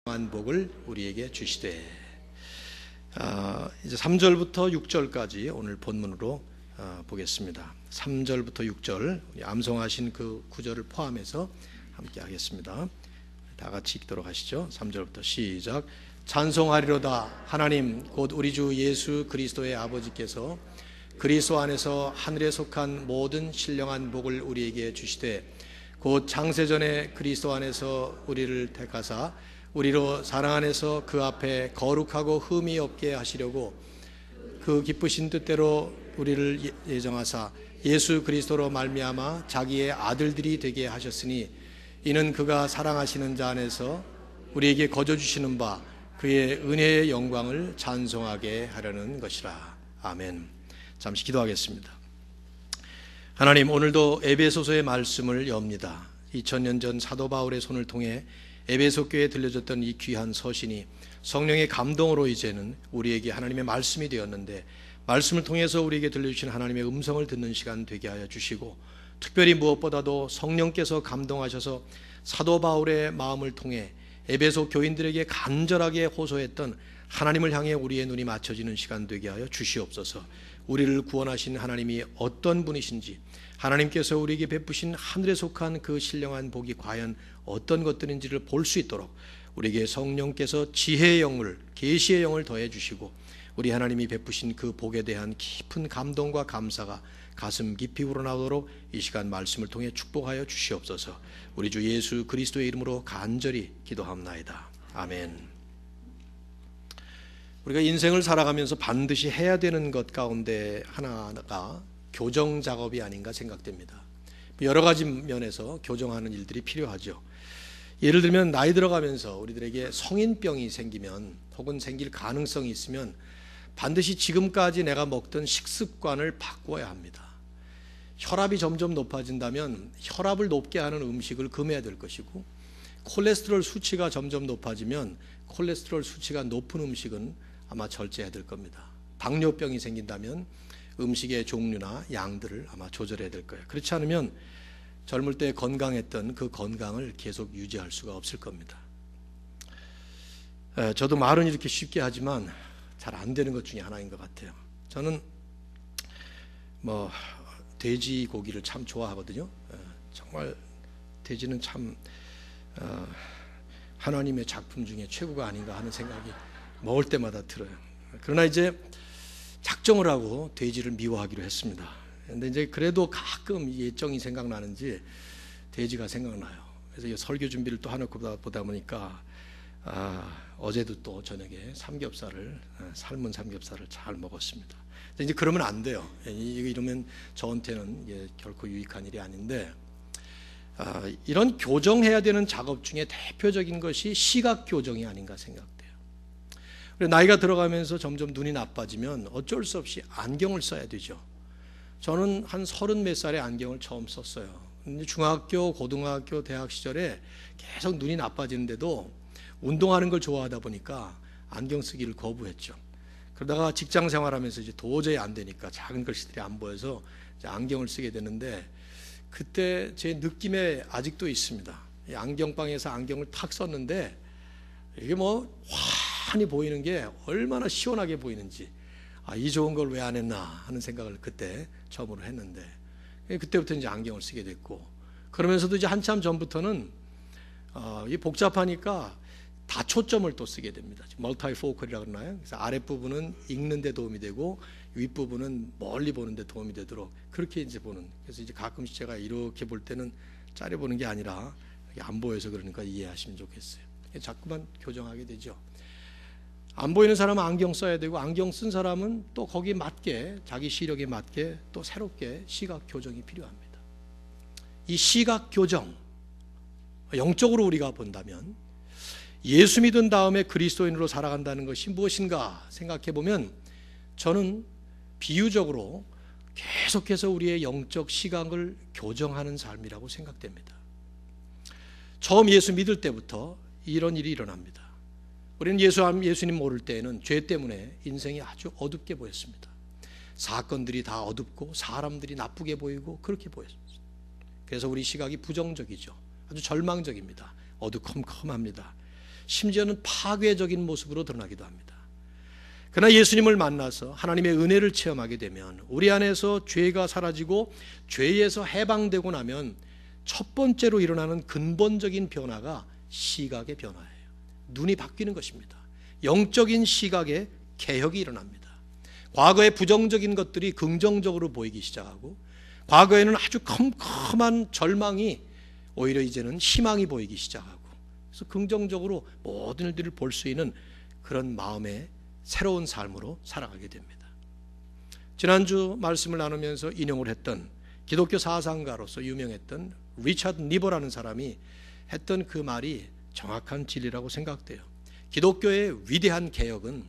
복을 우리에게 주시되. 이제 3절부터 6절까지 오늘 본문으로 보겠습니다. 3절부터 6절 우리 암송하신 그 구절을 포함해서 함께 하겠습니다. 다 같이 읽도록 하시죠. 3절부터 시작. 찬송하리로다. 하나님 곧 우리 주 예수 그리스도의 아버지께서 그리스도 안에서 하늘에 속한 모든 신령한 복을 우리에게 주시되 곧 창세전에 그리스도 안에서 우리를 택하사 우리로 사랑 안에서 그 앞에 거룩하고 흠이 없게 하시려고 그 기쁘신 뜻대로 우리를 예정하사 예수 그리스도로 말미암아 자기의 아들들이 되게 하셨으니 이는 그가 사랑하시는 자 안에서 우리에게 거저 주시는 바 그의 은혜의 영광을 찬송하게 하려는 것이라. 아멘. 잠시 기도하겠습니다. 하나님, 오늘도 에베소서의 말씀을 엽니다. 2000년 전 사도 바울의 손을 통해 에베소 교회에 들려졌던 이 귀한 서신이 성령의 감동으로 이제는 우리에게 하나님의 말씀이 되었는데, 말씀을 통해서 우리에게 들려주신 하나님의 음성을 듣는 시간 되게 하여 주시고, 특별히 무엇보다도 성령께서 감동하셔서 사도 바울의 마음을 통해 에베소 교인들에게 간절하게 호소했던 하나님을 향해 우리의 눈이 맞춰지는 시간 되게 하여 주시옵소서. 우리를 구원하신 하나님이 어떤 분이신지, 하나님께서 우리에게 베푸신 하늘에 속한 그 신령한 복이 과연 어떤 것들인지를 볼 수 있도록 우리에게 성령께서 지혜의 영을, 계시의 영을 더해 주시고, 우리 하나님이 베푸신 그 복에 대한 깊은 감동과 감사가 가슴 깊이 우러나오도록 이 시간 말씀을 통해 축복하여 주시옵소서. 우리 주 예수 그리스도의 이름으로 간절히 기도합나이다. 아멘. 우리가 인생을 살아가면서 반드시 해야 되는 것 가운데 하나가 교정 작업이 아닌가 생각됩니다. 여러 가지 면에서 교정하는 일들이 필요하죠. 예를 들면 나이 들어가면서 우리들에게 성인병이 생기면, 혹은 생길 가능성이 있으면 반드시 지금까지 내가 먹던 식습관을 바꿔야 합니다. 혈압이 점점 높아진다면 혈압을 높게 하는 음식을 금해야 될 것이고, 콜레스테롤 수치가 점점 높아지면 콜레스테롤 수치가 높은 음식은 아마 절제해야 될 겁니다. 당뇨병이 생긴다면 음식의 종류나 양들을 아마 조절해야 될 거예요. 그렇지 않으면 젊을 때 건강했던 그 건강을 계속 유지할 수가 없을 겁니다. 저도 말은 이렇게 쉽게 하지만 잘 안 되는 것 중에 하나인 것 같아요. 저는 돼지 고기를 참 좋아하거든요. 정말 돼지는 참 하나님의 작품 중에 최고가 아닌가 하는 생각이 먹을 때마다 들어요. 그러나 이제 작정을 하고 돼지를 미워하기로 했습니다. 근데 이제 그래도 가끔 예정이 생각나는지 돼지가 생각나요. 그래서 이 설교 준비를 또 하놓고 보다 보니까 어제도 또 저녁에 삶은 삼겹살을 잘 먹었습니다. 이제 그러면 안 돼요. 이러면 저한테는 결코 유익한 일이 아닌데, 이런 교정해야 되는 작업 중에 대표적인 것이 시각 교정이 아닌가 생각돼요. 나이가 들어가면서 점점 눈이 나빠지면 어쩔 수 없이 안경을 써야 되죠. 저는 한 30몇 살에 안경을 처음 썼어요. 중학교, 고등학교, 대학 시절에 계속 눈이 나빠지는데도 운동하는 걸 좋아하다 보니까 안경 쓰기를 거부했죠. 그러다가 직장 생활하면서 이제 도저히 안 되니까 작은 글씨들이 안 보여서 이제 안경을 쓰게 되는데, 그때 제 느낌에 아직도 있습니다. 이 안경방에서 안경을 탁 썼는데 이게 환히 보이는 게 얼마나 시원하게 보이는지, 이 좋은 걸 왜 안 했나 하는 생각을 그때 처음으로 했는데, 그때부터 이제 안경을 쓰게 됐고, 그러면서도 이제 한참 전부터는 이 복잡하니까 다초점을 또 쓰게 됩니다. 멀티포컬이라고 그러나요? 그래서 아랫부분은 읽는 데 도움이 되고 윗부분은 멀리 보는 데 도움이 되도록 그렇게 이제 보는. 그래서 이제 가끔씩 제가 이렇게 볼 때는 짜려 보는 게 아니라 안 보여서 그러니까 이해하시면 좋겠어요. 자꾸만 교정하게 되죠. 안 보이는 사람은 안경 써야 되고, 안경 쓴 사람은 또 거기에 맞게, 자기 시력에 맞게 또 새롭게 시각 교정이 필요합니다. 이 시각 교정, 영적으로 우리가 본다면 예수 믿은 다음에 그리스도인으로 살아간다는 것이 무엇인가 생각해 보면, 저는 비유적으로 계속해서 우리의 영적 시각을 교정하는 삶이라고 생각됩니다. 처음 예수 믿을 때부터 이런 일이 일어납니다. 우리는 예수님 모를 때에는 죄 때문에 인생이 아주 어둡게 보였습니다. 사건들이 다 어둡고 사람들이 나쁘게 보이고 그렇게 보였습니다. 그래서 우리 시각이 부정적이죠. 아주 절망적입니다. 어두컴컴합니다. 심지어는 파괴적인 모습으로 드러나기도 합니다. 그러나 예수님을 만나서 하나님의 은혜를 체험하게 되면 우리 안에서 죄가 사라지고 죄에서 해방되고 나면 첫 번째로 일어나는 근본적인 변화가 시각의 변화예요. 눈이 바뀌는 것입니다. 영적인 시각의 개혁이 일어납니다. 과거의 부정적인 것들이 긍정적으로 보이기 시작하고, 과거에는 아주 컴컴한 절망이 오히려 이제는 희망이 보이기 시작하고, 그래서 긍정적으로 모든 일들을 볼 수 있는 그런 마음의 새로운 삶으로 살아가게 됩니다. 지난주 말씀을 나누면서 인용을 했던 기독교 사상가로서 유명했던 리처드 니버라는 사람이 했던 그 말이 정확한 진리라고 생각돼요. 기독교의 위대한 개혁은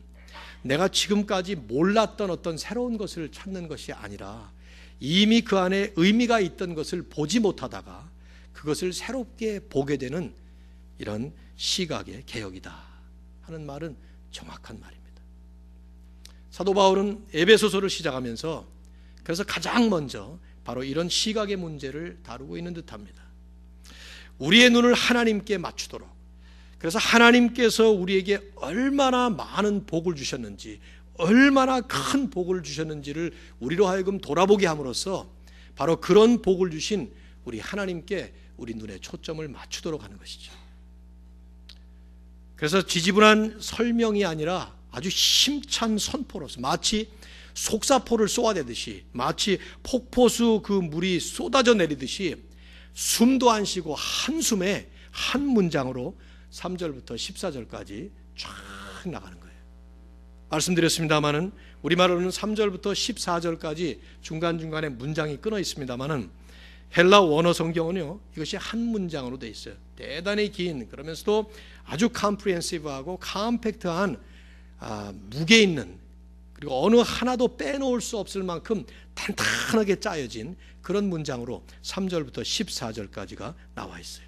내가 지금까지 몰랐던 어떤 새로운 것을 찾는 것이 아니라 이미 그 안에 의미가 있던 것을 보지 못하다가 그것을 새롭게 보게 되는 이런 시각의 개혁이다 하는 말은 정확한 말입니다. 사도 바울은 에베소서를 시작하면서 그래서 가장 먼저 바로 이런 시각의 문제를 다루고 있는 듯합니다. 우리의 눈을 하나님께 맞추도록, 그래서 하나님께서 우리에게 얼마나 많은 복을 주셨는지, 얼마나 큰 복을 주셨는지를 우리로 하여금 돌아보게 함으로써 바로 그런 복을 주신 우리 하나님께 우리 눈의 초점을 맞추도록 하는 것이죠. 그래서 지지분한 설명이 아니라 아주 힘찬 선포로서 마치 속사포를 쏘아대듯이, 마치 폭포수 그 물이 쏟아져 내리듯이 숨도 안 쉬고 한숨에 한 문장으로 3절부터 14절까지 쫙 나가는 거예요. 말씀드렸습니다마는 우리말로는 3절부터 14절까지 중간중간에 문장이 끊어 있습니다마는 헬라 원어 성경은요, 이것이 한 문장으로 되어 있어요. 대단히 긴, 그러면서도 아주 컴프리헨시브하고 컴팩트한 무게 있는, 그리고 어느 하나도 빼놓을 수 없을 만큼 탄탄하게 짜여진 그런 문장으로 3절부터 14절까지가 나와 있어요.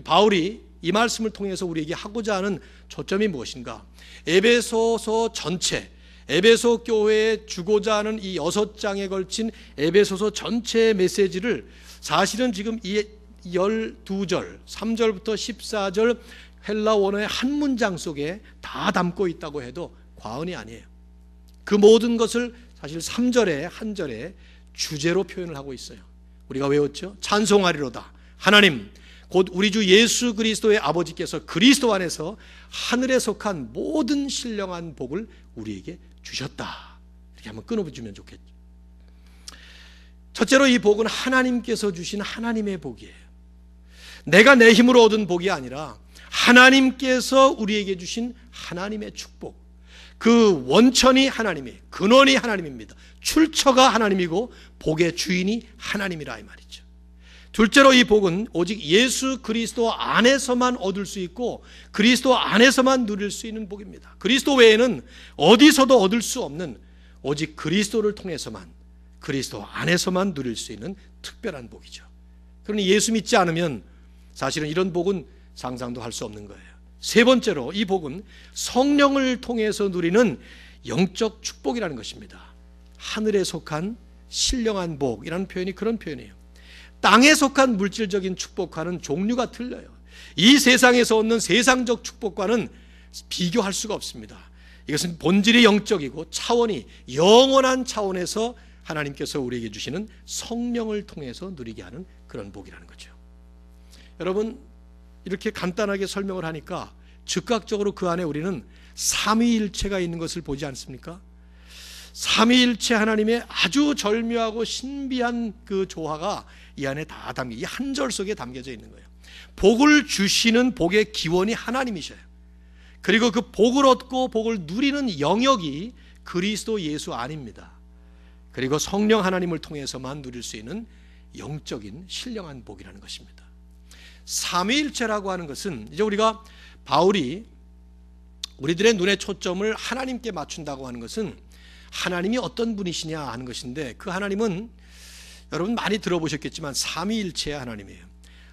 바울이 이 말씀을 통해서 우리에게 하고자 하는 초점이 무엇인가? 에베소서 전체, 에베소 교회에 주고자 하는 이 6장에 걸친 에베소서 전체의 메시지를 사실은 지금 이 12절, 3절부터 14절 헬라 원어의 한 문장 속에 다 담고 있다고 해도 과언이 아니에요. 그 모든 것을 사실 3절에 한 절에 주제로 표현을 하고 있어요. 우리가 외웠죠? 찬송하리로다. 하나님, 곧 우리 주 예수 그리스도의 아버지께서 그리스도 안에서 하늘에 속한 모든 신령한 복을 우리에게 주셨다. 이렇게 한번 끊어주면 좋겠죠. 첫째로 이 복은 하나님께서 주신 하나님의 복이에요. 내가 내 힘으로 얻은 복이 아니라 하나님께서 우리에게 주신 하나님의 축복. 그 원천이 하나님이, 근원이 하나님입니다. 출처가 하나님이고 복의 주인이 하나님이라 이 말이죠. 둘째로 이 복은 오직 예수 그리스도 안에서만 얻을 수 있고 그리스도 안에서만 누릴 수 있는 복입니다. 그리스도 외에는 어디서도 얻을 수 없는, 오직 그리스도를 통해서만, 그리스도 안에서만 누릴 수 있는 특별한 복이죠. 그러니 예수 믿지 않으면 사실은 이런 복은 상상도 할 수 없는 거예요. 세 번째로 이 복은 성령을 통해서 누리는 영적 축복이라는 것입니다. 하늘에 속한 신령한 복이라는 표현이 그런 표현이에요. 땅에 속한 물질적인 축복과는 종류가 틀려요. 이 세상에서 얻는 세상적 축복과는 비교할 수가 없습니다. 이것은 본질이 영적이고 차원이 영원한 차원에서 하나님께서 우리에게 주시는 성령을 통해서 누리게 하는 그런 복이라는 거죠. 여러분, 이렇게 간단하게 설명을 하니까 즉각적으로 그 안에 우리는 삼위일체가 있는 것을 보지 않습니까? 삼위일체 하나님의 아주 절묘하고 신비한 그 조화가 이 안에 다 이 한 절 속에 담겨져 있는 거예요. 복을 주시는 복의 기원이 하나님이셔요. 그리고 그 복을 얻고 복을 누리는 영역이 그리스도 예수 안입니다. 그리고 성령 하나님을 통해서만 누릴 수 있는 영적인 신령한 복이라는 것입니다. 삼위일체라고 하는 것은 이제 우리가 바울이 우리들의 눈의 초점을 하나님께 맞춘다고 하는 것은 하나님이 어떤 분이시냐 하는 것인데, 그 하나님은 여러분 많이 들어보셨겠지만 삼위일체의 하나님이에요.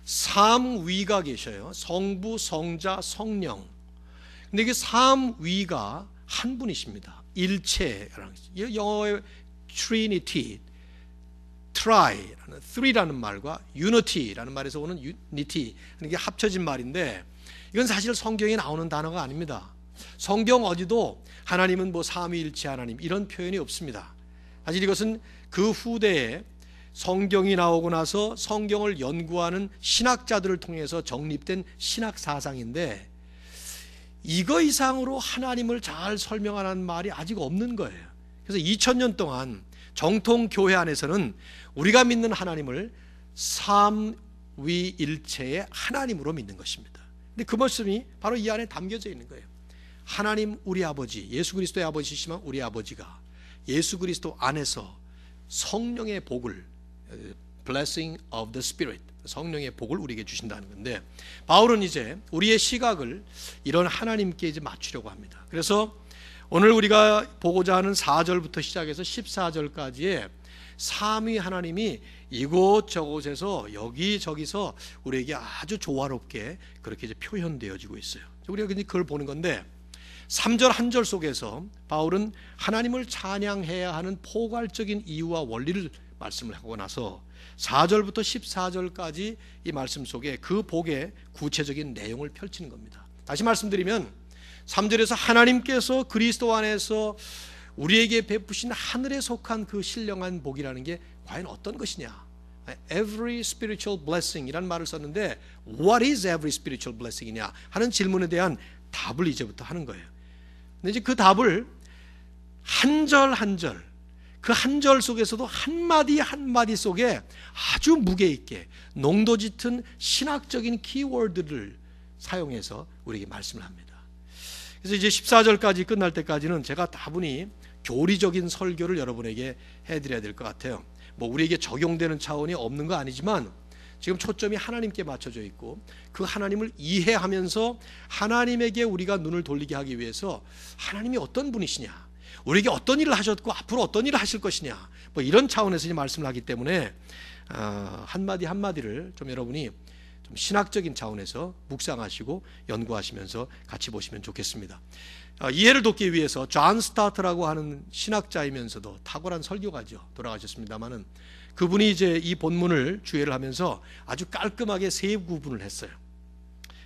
삼위가 계셔요. 성부, 성자, 성령. 근데 이게 삼위가 한 분이십니다. 일체라는 것이죠. 영어의 Trinity, Three라는 말과 Unity라는 말에서 오는 Unity, 이게 합쳐진 말인데, 이건 사실 성경에 나오는 단어가 아닙니다. 성경 어디도 하나님은 뭐 삼위일체 하나님 이런 표현이 없습니다. 사실 이것은 그 후대에 성경이 나오고 나서 성경을 연구하는 신학자들을 통해서 정립된 신학 사상인데, 이거 이상으로 하나님을 잘 설명하는 말이 아직 없는 거예요. 그래서 2000년 동안 정통 교회 안에서는 우리가 믿는 하나님을 삼위일체의 하나님으로 믿는 것입니다. 근데 그 말씀이 바로 이 안에 담겨져 있는 거예요. 하나님 우리 아버지, 예수 그리스도의 아버지시지만 우리 아버지가 예수 그리스도 안에서 성령의 복을, blessing of the Spirit, 성령의 복을 우리에게 주신다는 건데, 바울은 이제 우리의 시각을 이런 하나님께 이제 맞추려고 합니다. 그래서 오늘 우리가 보고자 하는 4절부터 시작해서 14절까지의 삼위 하나님이 이곳저곳에서 여기저기서 우리에게 아주 조화롭게 그렇게 이제 표현되어지고 있어요. 우리가 그걸 보는 건데, 3절 한 절 속에서 바울은 하나님을 찬양해야 하는 포괄적인 이유와 원리를 말씀을 하고 나서 4절부터 14절까지 이 말씀 속에 그 복의 구체적인 내용을 펼치는 겁니다. 다시 말씀드리면 3절에서 하나님께서 그리스도 안에서 우리에게 베푸신 하늘에 속한 그 신령한 복이라는 게 과연 어떤 것이냐, Every spiritual blessing 이라는 말을 썼는데 What is every spiritual blessing이냐 하는 질문에 대한 답을 이제부터 하는 거예요. 근데 이제 그 답을 한 절 한 절, 그 한 절 속에서도 한마디 한마디 속에 아주 무게 있게 농도 짙은 신학적인 키워드를 사용해서 우리에게 말씀을 합니다. 그래서 이제 14절까지 끝날 때까지는 제가 다분히 교리적인 설교를 여러분에게 해드려야 될 것 같아요. 뭐 우리에게 적용되는 차원이 없는 거 아니지만 지금 초점이 하나님께 맞춰져 있고 그 하나님을 이해하면서 하나님에게 우리가 눈을 돌리게 하기 위해서 하나님이 어떤 분이시냐, 우리에게 어떤 일을 하셨고 앞으로 어떤 일을 하실 것이냐, 뭐 이런 차원에서 말씀을 하기 때문에 한마디 한마디를 좀 여러분이 좀 신학적인 차원에서 묵상하시고 연구하시면서 같이 보시면 좋겠습니다. 이해를 돕기 위해서 존 스타트라고 하는 신학자이면서도 탁월한 설교가죠. 돌아가셨습니다마는 그분이 이제 이 본문을 주해를 하면서 아주 깔끔하게 세 구분을 했어요.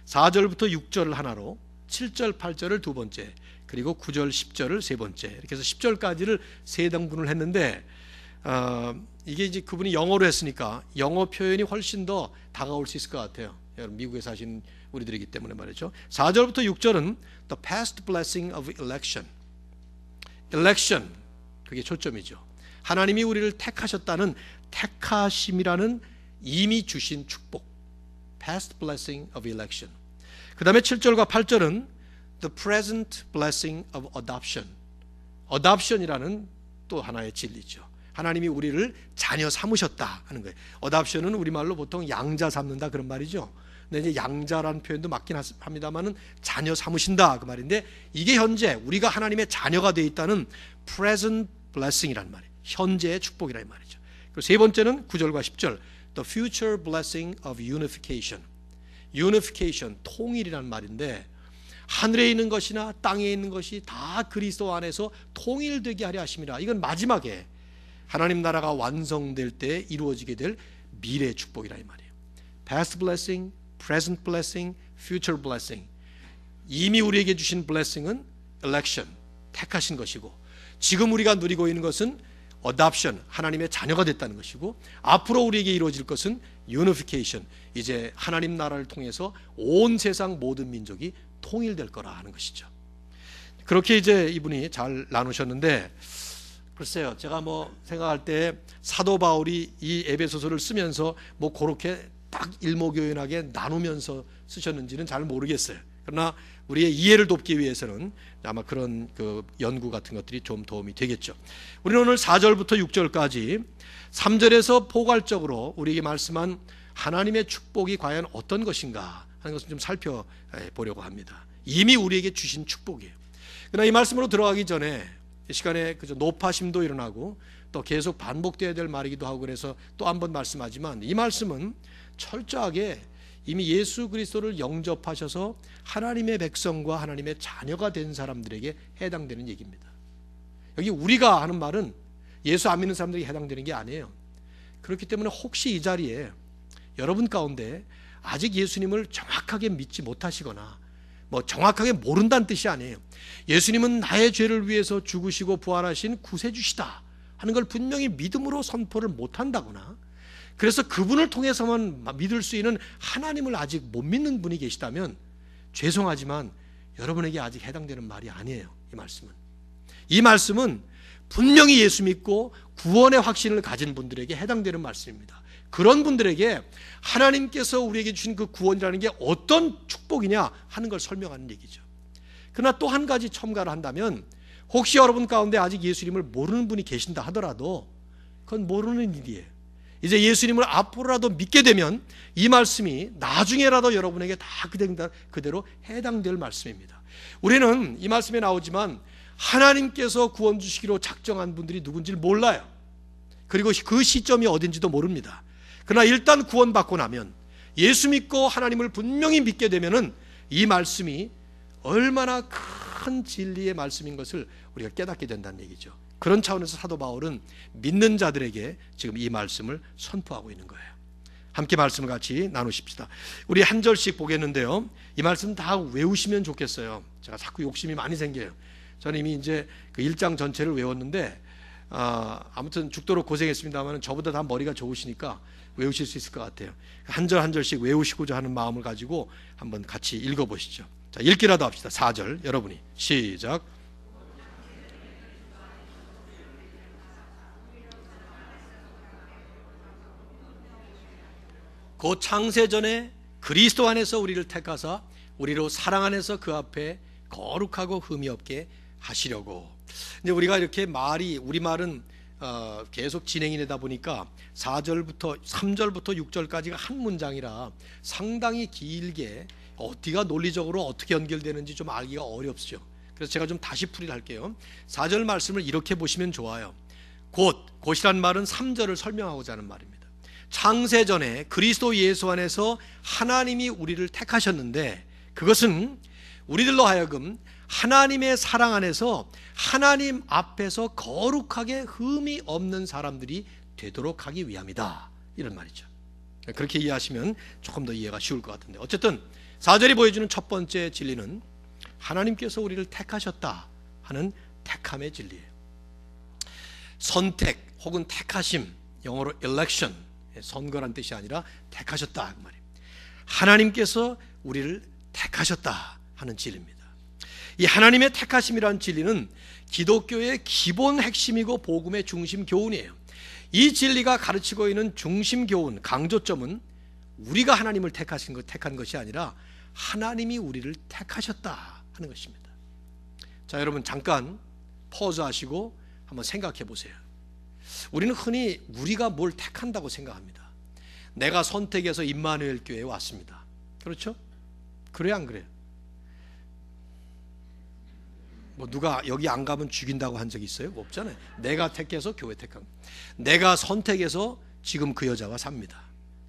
4절부터 6절을 하나로, 7절, 8절을 두 번째, 그리고 9절, 10절을 세 번째, 이렇게 해서 10절까지를 세 등분을 했는데, 이게 이제 그분이 영어로 했으니까 영어 표현이 훨씬 더 다가올 수 있을 것 같아요. 여러분 미국에 사신 우리들이기 때문에 말이죠. 4절부터 6절은 The past blessing of election. election, 그게 초점이죠. 하나님이 우리를 택하셨다는 택하심이라는 이미 주신 축복, past blessing of election. 그 다음에 7절과 8절은 The present blessing of adoption. adoption이라는 또 하나의 진리죠. 하나님이 우리를 자녀 삼으셨다 하는 거예요. adoption은 우리말로 보통 양자 삼는다 그런 말이죠. 근데 이제 양자라는 표현도 맞긴 합니다만은 자녀 삼으신다 그 말인데, 이게 현재 우리가 하나님의 자녀가 되어 있다는 present blessing이라는 말이에요. 현재의 축복이라는 말이죠. 그리고 세 번째는 9절과 10절 The future blessing of unification. unification, 통일이라는 말인데, 하늘에 있는 것이나 땅에 있는 것이 다 그리스도 안에서 통일되게 하려 하심이라. 이건 마지막에 하나님 나라가 완성될 때 이루어지게 될 미래의 축복이라 이 말이에요. Past blessing, present blessing, future blessing. 이미 우리에게 주신 blessing은 election, 택하신 것이고, 지금 우리가 누리고 있는 것은 adoption, 하나님의 자녀가 됐다는 것이고, 앞으로 우리에게 이루어질 것은 unification, 이제 하나님 나라를 통해서 온 세상 모든 민족이 통일될 거라 하는 것이죠. 그렇게 이제 이분이 잘 나누셨는데, 글쎄요, 제가 뭐 생각할 때 사도 바울이 이 에베소서를 쓰면서 뭐 그렇게 딱 일목요연하게 나누면서 쓰셨는지는 잘 모르겠어요. 그러나 우리의 이해를 돕기 위해서는 아마 그런 그 연구 같은 것들이 좀 도움이 되겠죠. 우리는 오늘 4절부터 6절까지 3절에서 포괄적으로 우리에게 말씀한 하나님의 축복이 과연 어떤 것인가 하는 것을 좀 살펴보려고 합니다. 이미 우리에게 주신 축복이에요. 그러나 이 말씀으로 들어가기 전에 이 시간에 그저 노파심도 일어나고 또 계속 반복되어야 될 말이기도 하고, 그래서 또 한 번 말씀하지만 이 말씀은 철저하게 이미 예수 그리스도를 영접하셔서 하나님의 백성과 하나님의 자녀가 된 사람들에게 해당되는 얘기입니다. 여기 우리가 하는 말은 예수 안 믿는 사람들에게 해당되는 게 아니에요. 그렇기 때문에 혹시 이 자리에 여러분 가운데 아직 예수님을 정확하게 믿지 못하시거나 뭐 정확하게 모른다는 뜻이 아니에요. 예수님은 나의 죄를 위해서 죽으시고 부활하신 구세주시다 하는 걸 분명히 믿음으로 선포를 못한다거나, 그래서 그분을 통해서만 믿을 수 있는 하나님을 아직 못 믿는 분이 계시다면 죄송하지만 여러분에게 아직 해당되는 말이 아니에요. 이 말씀은 분명히 예수 믿고 구원의 확신을 가진 분들에게 해당되는 말씀입니다. 그런 분들에게 하나님께서 우리에게 주신 그 구원이라는 게 어떤 축복이냐 하는 걸 설명하는 얘기죠. 그러나 또 한 가지 첨가를 한다면, 혹시 여러분 가운데 아직 예수님을 모르는 분이 계신다 하더라도 그건 모르는 일이에요. 이제 예수님을 앞으로라도 믿게 되면 이 말씀이 나중에라도 여러분에게 다 그대로 해당될 말씀입니다. 우리는 이 말씀에 나오지만 하나님께서 구원 주시기로 작정한 분들이 누군지 몰라요. 그리고 그 시점이 어딘지도 모릅니다. 그러나 일단 구원받고 나면, 예수 믿고 하나님을 분명히 믿게 되면은 이 말씀이 얼마나 큰 진리의 말씀인 것을 우리가 깨닫게 된다는 얘기죠. 그런 차원에서 사도 바울은 믿는 자들에게 지금 이 말씀을 선포하고 있는 거예요. 함께 말씀을 같이 나누십시다. 우리 한 절씩 보겠는데요, 이 말씀 다 외우시면 좋겠어요. 제가 자꾸 욕심이 많이 생겨요. 저는 이미 이제 그 1장 전체를 외웠는데 아무튼 죽도록 고생했습니다만 저보다 다 머리가 좋으시니까 외우실 수 있을 것 같아요. 한 절 한 절씩 외우시고자 하는 마음을 가지고 한번 같이 읽어보시죠. 자, 읽기라도 합시다. 4절 여러분이 시작. 그 창세전에 그리스도 안에서 우리를 택하사 우리로 사랑 안에서 그 앞에 거룩하고 흠이 없게 하시려고. 근데 우리가 이렇게 우리말은 계속 진행이 되다 보니까 4절부터 3절부터 6절까지가 한 문장이라 상당히 길게 어디가 논리적으로 어떻게 연결되는지 좀 알기가 어렵죠. 그래서 제가 좀 다시 풀이를 할게요. 4절 말씀을 이렇게 보시면 좋아요. 곧이란 말은 3절을 설명하고자 하는 말입니다. 창세전에 그리스도 예수 안에서 하나님이 우리를 택하셨는데, 그것은 우리들로 하여금 하나님의 사랑 안에서 하나님 앞에서 거룩하게 흠이 없는 사람들이 되도록 하기 위함이다, 이런 말이죠. 그렇게 이해하시면 조금 더 이해가 쉬울 것 같은데, 어쨌든 4절이 보여주는 첫 번째 진리는 하나님께서 우리를 택하셨다 하는 택함의 진리예요. 선택 혹은 택하심, 영어로 election, 선거란 뜻이 아니라 택하셨다 그 말입니다. 하나님께서 우리를 택하셨다 하는 진리입니다. 이 하나님의 택하심이라는 진리는 기독교의 기본 핵심이고 복음의 중심 교훈이에요. 이 진리가 가르치고 있는 중심 교훈, 강조점은 우리가 하나님을 택한 것이 아니라 하나님이 우리를 택하셨다 하는 것입니다. 자, 여러분 잠깐 퍼즈하시고 한번 생각해 보세요. 우리는 흔히 우리가 뭘 택한다고 생각합니다. 내가 선택해서 임마누엘 교회에 왔습니다. 그렇죠? 그래요, 안 그래요? 뭐 누가 여기 안 가면 죽인다고 한 적 있어요? 없잖아요. 내가 택해서 교회 택한, 내가 선택해서 지금 그 여자와 삽니다.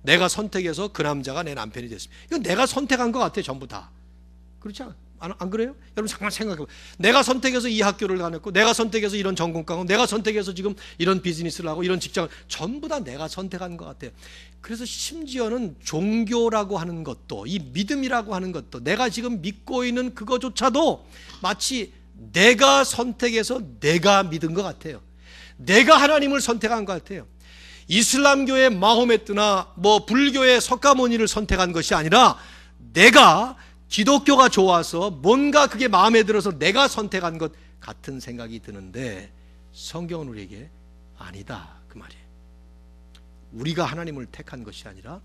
내가 선택해서 그 남자가 내 남편이 됐습니다. 이건 내가 선택한 것 같아요, 전부 다. 그렇지 안 그래요? 여러분 잠깐 생각해보세요. 내가 선택해서 이 학교를 다녔고, 내가 선택해서 이런 전공 가고, 내가 선택해서 지금 이런 비즈니스를 하고, 이런 직장을, 전부 다 내가 선택한 것 같아요. 그래서 심지어는 종교라고 하는 것도, 이 믿음이라고 하는 것도, 내가 지금 믿고 있는 그거조차도 마치 내가 선택해서 내가 믿은 것 같아요. 내가 하나님을 선택한 것 같아요. 이슬람교의 마호메트나 불교의 석가모니를 선택한 것이 아니라 내가 기독교가 좋아서 뭔가 그게 마음에 들어서 내가 선택한 것 같은 생각이 드는데, 성경은 우리에게 아니다 그 말이에요. 우리가 하나님을 택한 것이 아니라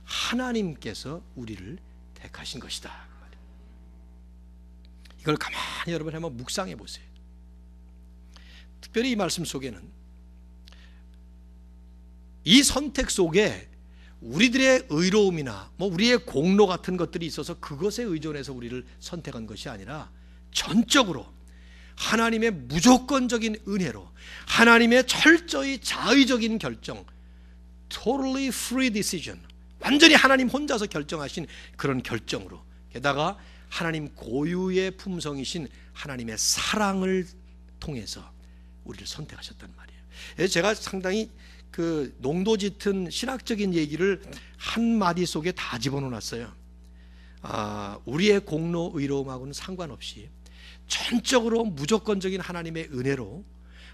하나님께서 우리를 택하신 것이다 그 말이에요. 이걸 가만히 여러분 한번 묵상해 보세요. 특별히 이 말씀 속에는 이 선택 속에 우리들의 의로움이나 우리의 공로 같은 것들이 있어서 그것에 의존해서 우리를 선택한 것이 아니라 전적으로 하나님의 무조건적인 은혜로, 하나님의 철저히 자의적인 결정, totally free decision, 완전히 하나님 혼자서 결정하신 그런 결정으로, 게다가 하나님 고유의 품성이신 하나님의 사랑을 통해서 우리를 선택하셨단 말이에요. 제가 상당히 그 농도 짙은 신학적인 얘기를 한 마디 속에 다 집어넣어놨어요. 우리의 공로 의로움하고는 상관없이 전적으로 무조건적인 하나님의 은혜로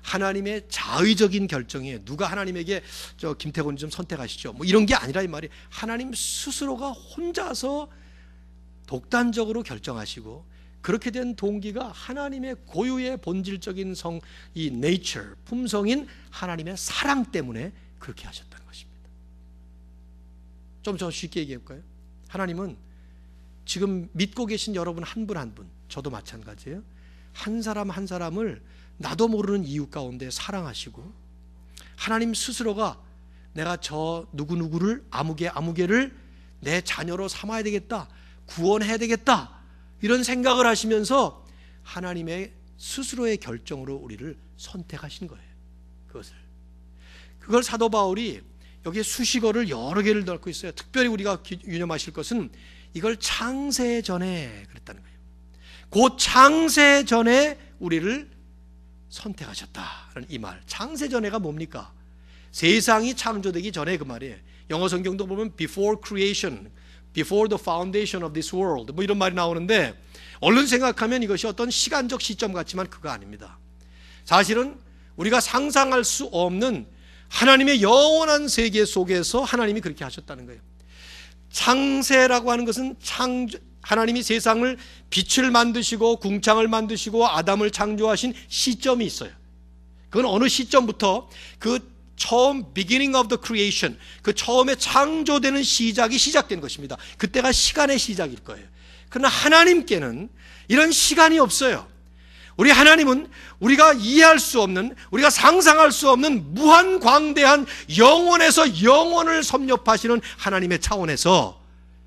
하나님의 자의적인 결정에 누가 하나님에게 저 김태곤 좀 선택하시죠 뭐 이런 게 아니라 이 말이 하나님 스스로가 혼자서 독단적으로 결정하시고 그렇게 된 동기가 하나님의 고유의 본질적인 이 nature, 품성인 하나님의 사랑 때문에 그렇게 하셨다는 것입니다. 좀 더 쉽게 얘기해 볼까요? 하나님은 지금 믿고 계신 여러분 한 분 한 분, 저도 마찬가지예요. 한 사람 한 사람을 나도 모르는 이유 가운데 사랑하시고 하나님 스스로가 내가 저 누구누구를 아무개를 내 자녀로 삼아야 되겠다, 구원해야 되겠다 이런 생각을 하시면서 하나님의 스스로의 결정으로 우리를 선택하신 거예요. 그걸 사도 바울이 여기에 수식어를 여러 개를 넣고 있어요. 특별히 우리가 유념하실 것은 이걸 창세 전에 그랬다는 거예요. 곧 창세 전에 우리를 선택하셨다는 이 말. 창세 전에가 뭡니까? 세상이 창조되기 전에 그 말이에요. 영어 성경도 보면 before creation, before the foundation of this world 뭐 이런 말이 나오는데 얼른 생각하면 이것이 어떤 시간적 시점 같지만 그거 아닙니다. 사실은 우리가 상상할 수 없는 하나님의 영원한 세계 속에서 하나님이 그렇게 하셨다는 거예요. 창세라고 하는 것은 하나님이 세상을 빛을 만드시고 궁창을 만드시고 아담을 창조하신 시점이 있어요. 그건 어느 시점부터 그 처음 beginning of the creation, 그 처음에 창조되는 시작이 시작된 것입니다. 그때가 시간의 시작일 거예요. 그러나 하나님께는 이런 시간이 없어요. 우리 하나님은 우리가 이해할 수 없는, 우리가 상상할 수 없는 무한광대한 영원에서 영원을 섭렵하시는 하나님의 차원에서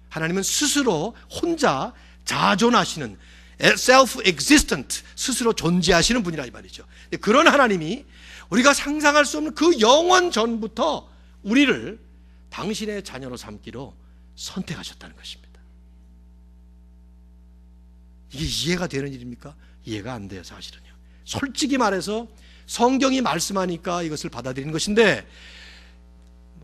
하나님은 스스로 혼자 자존하시는 self-existent, 스스로 존재하시는 분이라 이 말이죠. 그런 하나님이 우리가 상상할 수 없는 그 영원 전부터 우리를 당신의 자녀로 삼기로 선택하셨다는 것입니다. 이게 이해가 되는 일입니까? 이해가 안 돼요, 사실은요. 솔직히 말해서 성경이 말씀하니까 이것을 받아들이는 것인데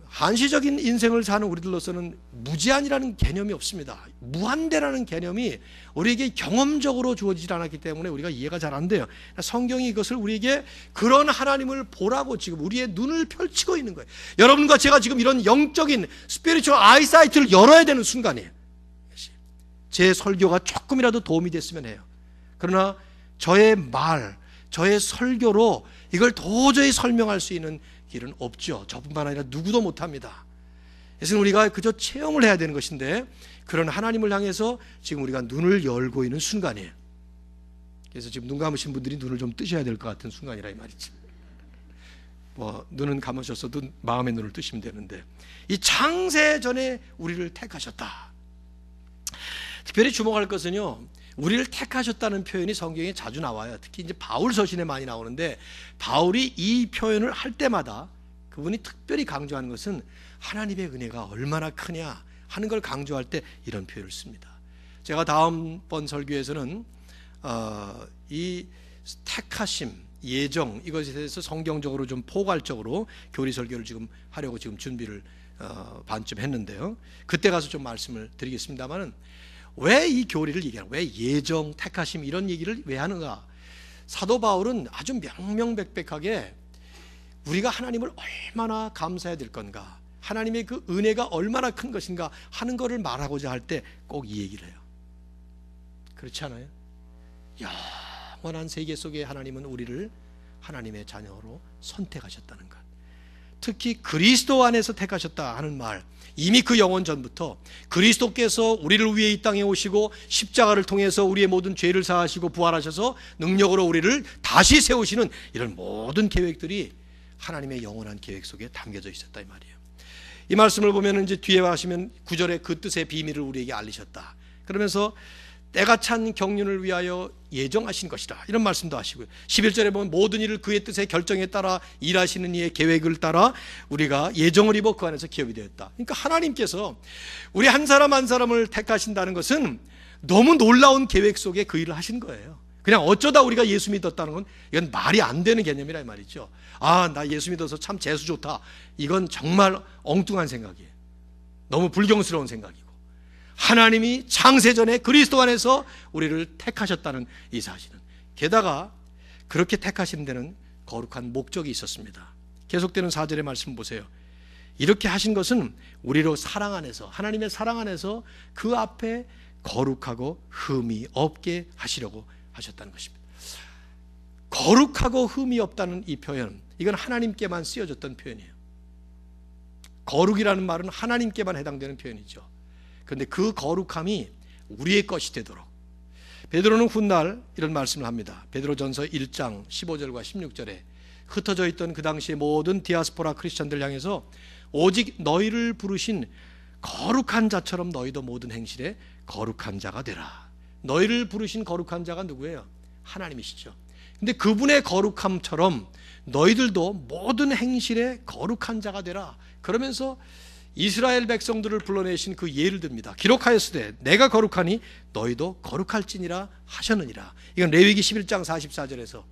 한시적인 인생을 사는 우리들로서는 무제한이라는 개념이 없습니다. 무한대라는 개념이 우리에게 경험적으로 주어지지 않았기 때문에 우리가 이해가 잘 안 돼요. 성경이 이것을 우리에게 그런 하나님을 보라고 지금 우리의 눈을 펼치고 있는 거예요. 여러분과 제가 지금 이런 영적인 스피리추얼 아이사이트를 열어야 되는 순간이에요. 제 설교가 조금이라도 도움이 됐으면 해요. 그러나 저의 말, 저의 설교로 이걸 도저히 설명할 수 있는 길은 없죠. 저뿐만 아니라 누구도 못합니다. 그래서 우리가 그저 체험을 해야 되는 것인데 그런 하나님을 향해서 지금 우리가 눈을 열고 있는 순간이에요. 그래서 지금 눈 감으신 분들이 눈을 좀 뜨셔야 될 것 같은 순간이라 이 말이지. 눈은 감으셨어도 마음의 눈을 뜨시면 되는데 이 창세 전에 우리를 택하셨다. 특별히 주목할 것은요, 우리를 택하셨다는 표현이 성경에 자주 나와요. 특히 이제 바울 서신에 많이 나오는데 바울이 이 표현을 할 때마다 그분이 특별히 강조하는 것은 하나님의 은혜가 얼마나 크냐 하는 걸 강조할 때 이런 표현을 씁니다. 제가 다음번 설교에서는 이 택하심, 예정 이것에 대해서 성경적으로 좀 포괄적으로 교리 설교를 지금 하려고 지금 준비를 반쯤 했는데요. 그때 가서 좀 말씀을 드리겠습니다만은 왜 이 교리를 얘기하는 거야? 왜 예정, 택하심 이런 얘기를 왜 하는가? 사도 바울은 아주 명명백백하게 우리가 하나님을 얼마나 감사해야 될 건가, 하나님의 그 은혜가 얼마나 큰 것인가 하는 것을 말하고자 할 때 꼭 이 얘기를 해요. 그렇지 않아요? 영원한 세계 속에 하나님은 우리를 하나님의 자녀로 선택하셨다는 것, 특히 그리스도 안에서 택하셨다 하는 말, 이미 그 영원 전부터 그리스도께서 우리를 위해 이 땅에 오시고 십자가를 통해서 우리의 모든 죄를 사하시고 부활하셔서 능력으로 우리를 다시 세우시는 이런 모든 계획들이 하나님의 영원한 계획 속에 담겨져 있었다 이 말이에요. 이 말씀을 보면 이제 뒤에 하시면 9절에 그 뜻의 비밀을 우리에게 알리셨다 그러면서 때가 찬 경륜을 위하여 예정하신 것이다 이런 말씀도 하시고요. 11절에 보면 모든 일을 그의 뜻의 결정에 따라 일하시는 이의 계획을 따라 우리가 예정을 입어 그 안에서 기업이 되었다. 그러니까 하나님께서 우리 한 사람 한 사람을 택하신다는 것은 너무 놀라운 계획 속에 그 일을 하신 거예요. 그냥 어쩌다 우리가 예수 믿었다는 건 이건 말이 안 되는 개념이라 이 말이죠. 아, 나 예수 믿어서 참 재수 좋다. 이건 정말 엉뚱한 생각이에요. 너무 불경스러운 생각이고, 하나님이 창세전에 그리스도 안에서 우리를 택하셨다는 이 사실은, 게다가 그렇게 택하시는 데는 거룩한 목적이 있었습니다. 계속되는 4절의 말씀 보세요. 이렇게 하신 것은 우리로 사랑 안에서, 하나님의 사랑 안에서 그 앞에 거룩하고 흠이 없게 하시려고 하셨다는 것입니다. 거룩하고 흠이 없다는 이 표현, 이건 하나님께만 쓰여졌던 표현이에요. 거룩이라는 말은 하나님께만 해당되는 표현이죠. 그런데 그 거룩함이 우리의 것이 되도록, 베드로는 훗날 이런 말씀을 합니다. 베드로전서 1장 15절과 16절에 흩어져 있던 그 당시의 모든 디아스포라 크리스천들 향해서 오직 너희를 부르신 거룩한 자처럼 너희도 모든 행실에 거룩한 자가 되라. 너희를 부르신 거룩한 자가 누구예요? 하나님이시죠. 근데 그분의 거룩함처럼 너희들도 모든 행실에 거룩한 자가 되라. 그러면서 이스라엘 백성들을 불러내신 그 예를 듭니다. 기록하였으되 내가 거룩하니 너희도 거룩할지니라 하셨느니라. 이건 레위기 11장 44절에서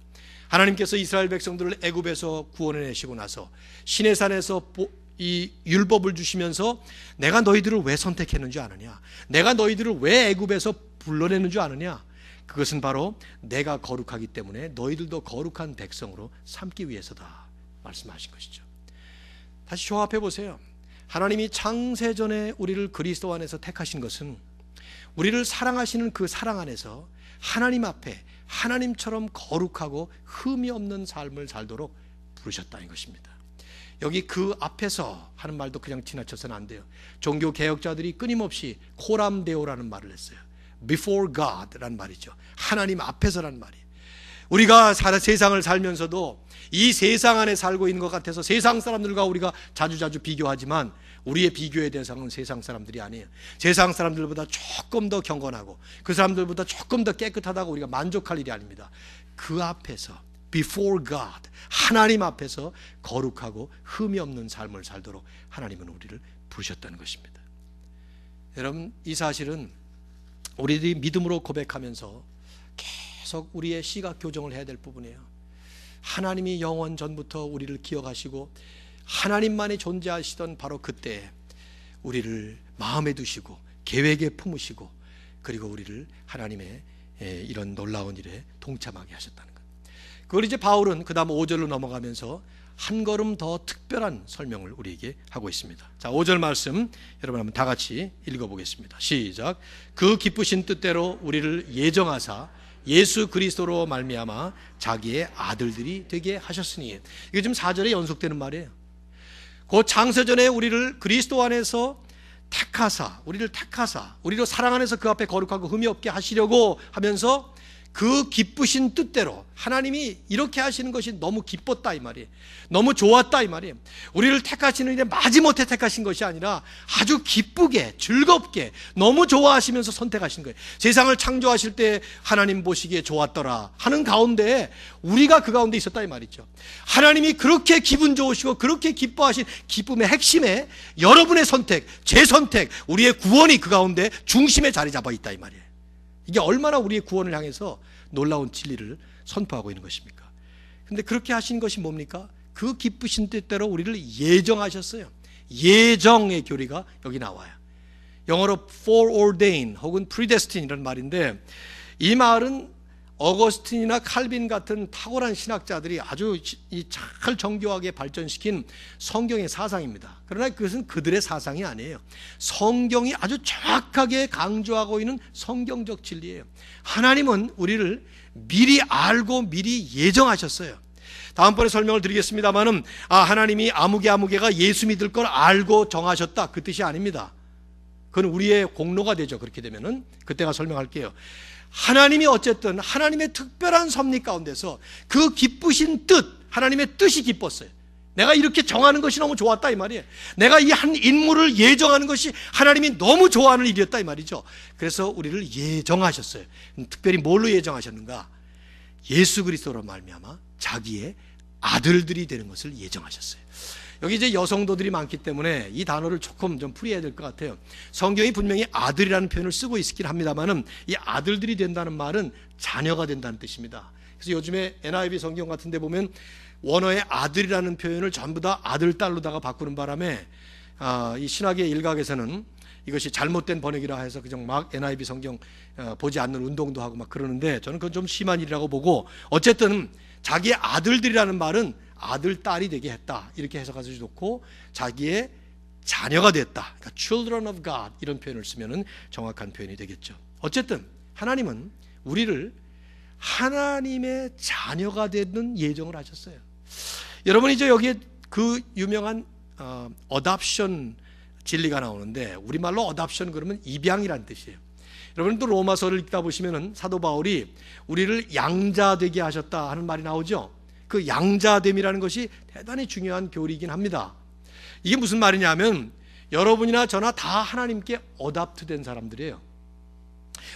하나님께서 이스라엘 백성들을 애굽에서 구원해내시고 나서 시내산에서 이 율법을 주시면서 내가 너희들을 왜 선택했는 줄 아느냐, 내가 너희들을 왜 애굽에서 불러내는 줄 아느냐, 그것은 바로 내가 거룩하기 때문에 너희들도 거룩한 백성으로 삼기 위해서다 말씀하신 것이죠. 다시 조합해 보세요. 하나님이 창세전에 우리를 그리스도 안에서 택하신 것은 우리를 사랑하시는 그 사랑 안에서 하나님 앞에 하나님처럼 거룩하고 흠이 없는 삶을 살도록 부르셨다는 것입니다. 여기 그 앞에서 하는 말도 그냥 지나쳐서는 안 돼요. 종교 개혁자들이 끊임없이 코람데오라는 말을 했어요. Before God라는 말이죠. 하나님 앞에서라는 말이에요. 우리가 세상을 살면서도 이 세상 안에 살고 있는 것 같아서 세상 사람들과 우리가 자주자주 비교하지만 우리의 비교의 대상은 세상 사람들이 아니에요. 세상 사람들보다 조금 더 경건하고 그 사람들보다 조금 더 깨끗하다고 우리가 만족할 일이 아닙니다. 그 앞에서 Before God, 하나님 앞에서 거룩하고 흠이 없는 삶을 살도록 하나님은 우리를 부르셨다는 것입니다. 여러분, 이 사실은 우리들이 믿음으로 고백하면서 계속 우리의 시각 교정을 해야 될 부분이에요. 하나님이 영원 전부터 우리를 기억하시고 하나님만이 존재하시던 바로 그때 우리를 마음에 두시고 계획에 품으시고 그리고 우리를 하나님의 이런 놀라운 일에 동참하게 하셨다는 것. 그걸 이제 바울은 그 다음 5절로 넘어가면서 한 걸음 더 특별한 설명을 우리에게 하고 있습니다. 자, 5절 말씀 여러분 한번 다 같이 읽어보겠습니다. 시작. 그 기쁘신 뜻대로 우리를 예정하사 예수 그리스도로 말미암아 자기의 아들들이 되게 하셨으니, 이게 지금 4절에 연속되는 말이에요. 그 창세전에 우리를 그리스도 안에서 택하사, 우리로 사랑 안에서 그 앞에 거룩하고 흠이 없게 하시려고 하면서 그 기쁘신 뜻대로 하나님이 이렇게 하시는 것이 너무 기뻤다 이 말이에요. 너무 좋았다 이 말이에요. 우리를 택하시는 일에 마지못해 택하신 것이 아니라 아주 기쁘게 즐겁게 너무 좋아하시면서 선택하신 거예요. 세상을 창조하실 때 하나님 보시기에 좋았더라 하는 가운데 우리가 그 가운데 있었다 이 말이죠. 하나님이 그렇게 기분 좋으시고 그렇게 기뻐하신 기쁨의 핵심에 여러분의 선택, 제 선택, 우리의 구원이 그 가운데 중심에 자리 잡아 있다 이 말이에요. 이게 얼마나 우리의 구원을 향해서 놀라운 진리를 선포하고 있는 것입니까? 그런데 그렇게 하신 것이 뭡니까? 그 기쁘신 뜻대로 우리를 예정하셨어요. 예정의 교리가 여기 나와요. 영어로 foreordain 혹은 predestined 이라는 말인데, 이 말은 어거스틴이나 칼빈 같은 탁월한 신학자들이 아주 잘 정교하게 발전시킨 성경의 사상입니다. 그러나 그것은 그들의 사상이 아니에요. 성경이 아주 정확하게 강조하고 있는 성경적 진리예요. 하나님은 우리를 미리 알고 미리 예정하셨어요. 다음번에 설명을 드리겠습니다만은 하나님이 아무개가 예수 믿을 걸 알고 정하셨다 그 뜻이 아닙니다. 그건 우리의 공로가 되죠. 그렇게 되면은 그때가 설명할게요. 하나님이 어쨌든 하나님의 특별한 섭리 가운데서 그 기쁘신 뜻, 하나님의 뜻이 기뻤어요. 내가 이렇게 정하는 것이 너무 좋았다 이 말이에요. 내가 이 한 인물을 예정하는 것이 하나님이 너무 좋아하는 일이었다 이 말이죠. 그래서 우리를 예정하셨어요. 특별히 뭘로 예정하셨는가? 예수 그리스도로 말미암아 자기의 아들들이 되는 것을 예정하셨어요. 여기 이제 여성도들이 많기 때문에 이 단어를 조금 좀 풀이해야 될 것 같아요. 성경이 분명히 아들이라는 표현을 쓰고 있긴 합니다만은 이 아들들이 된다는 말은 자녀가 된다는 뜻입니다. 그래서 요즘에 NIV 성경 같은 데 보면 원어의 아들이라는 표현을 전부 다 아들, 딸로다가 바꾸는 바람에 이 신학의 일각에서는 이것이 잘못된 번역이라 해서 그냥 막 NIV 성경 보지 않는 운동도 하고 막 그러는데, 저는 그건 좀 심한 일이라고 보고, 어쨌든 자기의 아들들이라는 말은 아들, 딸이 되게 했다 이렇게 해석해서 좋고, 자기의 자녀가 됐다, 그러니까 children of God 이런 표현을 쓰면 정확한 표현이 되겠죠. 어쨌든 하나님은 우리를 하나님의 자녀가 되는 예정을 하셨어요. 여러분 이제 여기에 그 유명한 어답션 진리가 나오는데, 우리말로 어답션 그러면 입양이라는 뜻이에요. 여러분 또 로마서를 읽다 보시면은 사도 바울이 우리를 양자되게 하셨다 하는 말이 나오죠. 그 양자됨이라는 것이 대단히 중요한 교리이긴 합니다. 이게 무슨 말이냐면, 여러분이나 저나 다 하나님께 어답트된 사람들이에요.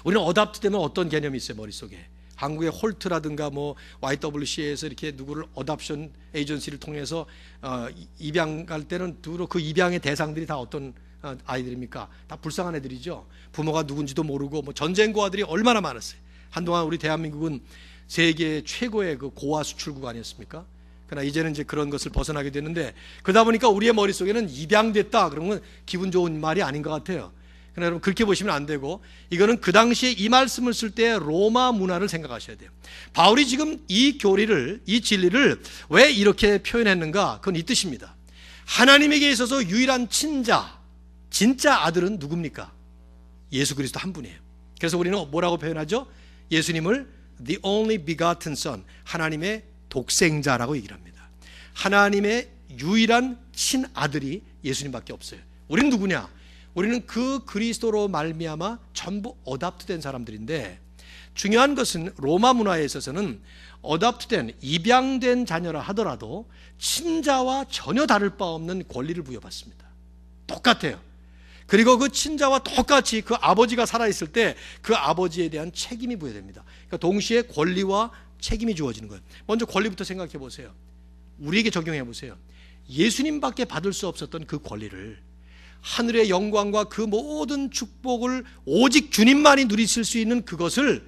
우리는 어답트되면 어떤 개념이 있어요, 머릿속에? 한국의 홀트라든가 뭐 YWCA에서 이렇게 누구를 어답션 에이전시를 통해서 입양 갈 때는 주로 그 입양의 대상들이 다 어떤 아이들입니까? 다 불쌍한 애들이죠. 부모가 누군지도 모르고, 뭐 전쟁고아들이 얼마나 많았어요. 한동안 우리 대한민국은 세계 최고의 그 고아 수출국 아니었습니까? 그러나 이제는 이제 그런 것을 벗어나게 됐는데, 그러다 보니까 우리의 머릿속에는 입양됐다 그러면 기분 좋은 말이 아닌 것 같아요. 그러나 여러분 그렇게 보시면 안 되고, 이거는 그 당시에 이 말씀을 쓸 때 로마 문화를 생각하셔야 돼요. 바울이 지금 이 교리를, 이 진리를 왜 이렇게 표현했는가? 그건 이 뜻입니다. 하나님에게 있어서 유일한 친자, 진짜 아들은 누굽니까? 예수 그리스도 한 분이에요. 그래서 우리는 뭐라고 표현하죠? 예수님을 the only begotten son, 하나님의 독생자라고 얘기를 합니다. 하나님의 유일한 친아들이 예수님밖에 없어요. 우리는 누구냐? 우리는 그 그리스도로 말미암아 전부 어답트된 사람들인데, 중요한 것은 로마 문화에 있어서는 어답트된, 입양된 자녀라 하더라도 친자와 전혀 다를 바 없는 권리를 부여받습니다. 똑같아요. 그리고 그 친자와 똑같이 그 아버지가 살아있을 때 그 아버지에 대한 책임이 부여됩니다. 그러니까 동시에 권리와 책임이 주어지는 거예요. 먼저 권리부터 생각해 보세요. 우리에게 적용해 보세요. 예수님밖에 받을 수 없었던 그 권리를, 하늘의 영광과 그 모든 축복을 오직 주님만이 누리실 수 있는 그것을